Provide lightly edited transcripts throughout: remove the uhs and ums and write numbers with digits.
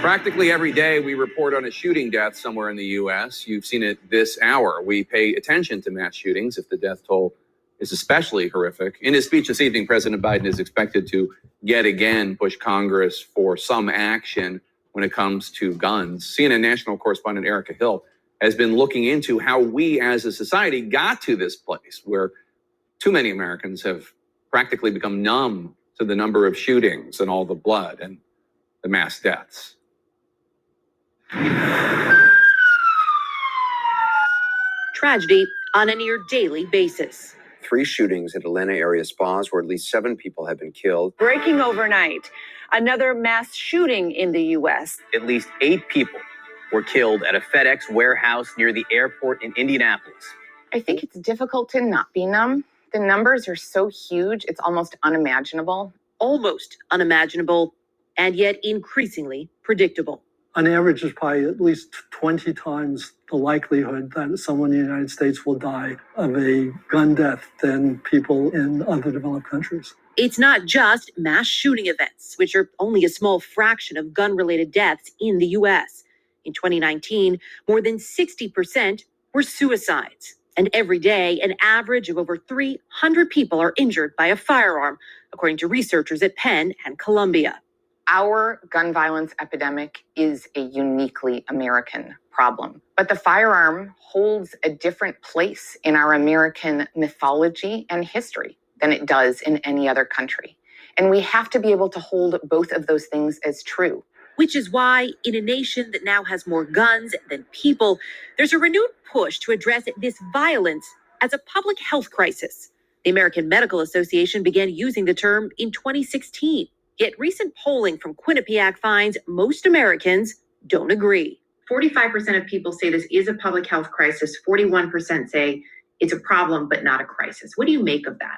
Practically every day, we report on a shooting death somewhere in the U.S. You've seen it this hour. We pay attention to mass shootings if the death toll is especially horrific. In his speech this evening, President Biden is expected to yet again push Congress for some action when it comes to guns. CNN national correspondent Erica Hill has been looking into how we as a society got to this place where too many Americans have practically become numb to the number of shootings and all the blood and the mass deaths. Tragedy on a near daily basis. 3 shootings at Atlanta area spas where at least 7 people have been killed. Breaking overnight, another mass shooting in the U.S. At least 8 people were killed at a FedEx warehouse near the airport in Indianapolis. I think it's difficult to not be numb. The numbers are so huge, it's almost unimaginable. Almost unimaginable, and yet increasingly predictable. On average, there's probably at least 20 times the likelihood that someone in the United States will die of a gun death than people in other developed countries. It's not just mass shooting events, which are only a small fraction of gun-related deaths in the U.S. In 2019, more than 60% were suicides. And every day, an average of over 300 people are injured by a firearm, according to researchers at Penn and Columbia. Our gun violence epidemic is a uniquely American problem, but the firearm holds a different place in our American mythology and history than it does in any other country. And we have to be able to hold both of those things as true. Which is why, in a nation that now has more guns than people, there's a renewed push to address this violence as a public health crisis. The American Medical Association began using the term in 2016. Yet recent polling from Quinnipiac finds most Americans don't agree. 45% of people say this is a public health crisis. 41% say it's a problem, but not a crisis. What do you make of that?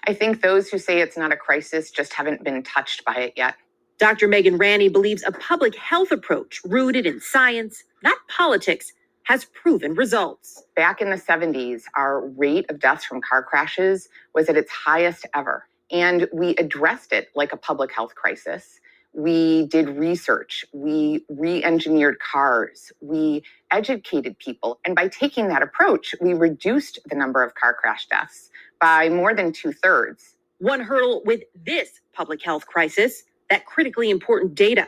I think those who say it's not a crisis just haven't been touched by it yet. Dr. Megan Ranney believes a public health approach rooted in science, not politics, has proven results. Back in the 70s, our rate of deaths from car crashes was at its highest ever. And we addressed it like a public health crisis. We did research, we re-engineered cars, we educated people. And by taking that approach, we reduced the number of car crash deaths by more than 2/3. One hurdle with this public health crisis, that critically important data.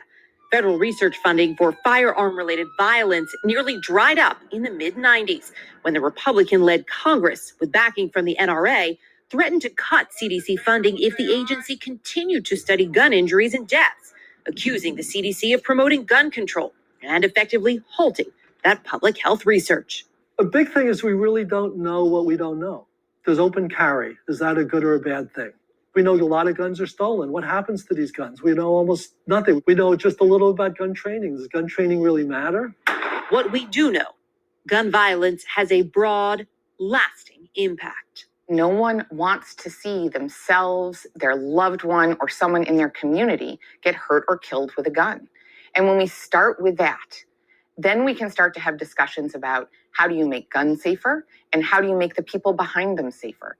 Federal research funding for firearm-related violence nearly dried up in the mid-90s when the Republican-led Congress, with backing from the NRA, threatened to cut CDC funding if the agency continued to study gun injuries and deaths, accusing the CDC of promoting gun control and effectively halting that public health research. A big thing is we really don't know what we don't know. Does open carry, is that a good or a bad thing? We know a lot of guns are stolen. What happens to these guns? We know almost nothing. We know just a little about gun training. Does gun training really matter? What we do know, gun violence has a broad, lasting impact. No one wants to see themselves, their loved one, or someone in their community get hurt or killed with a gun. And when we start with that, then we can start to have discussions about how do you make guns safer and how do you make the people behind them safer.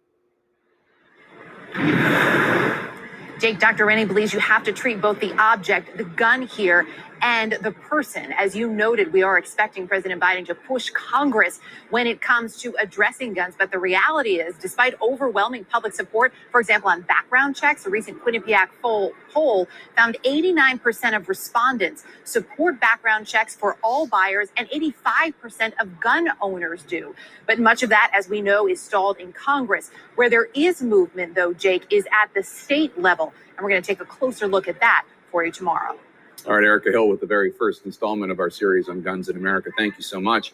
Jake, Dr. Ranney believes you have to treat both the object, the gun here, and the person. As you noted, we are expecting President Biden to push Congress when it comes to addressing guns. But the reality is, despite overwhelming public support, for example, on background checks, a recent Quinnipiac poll found 89% of respondents support background checks for all buyers and 85% of gun owners do. But much of that, as we know, is stalled in Congress. Where there is movement, though, Jake, is at the state level. And we're going to take a closer look at that for you tomorrow. All right, Erica Hill with the very first installment of our series on guns in America. Thank you so much.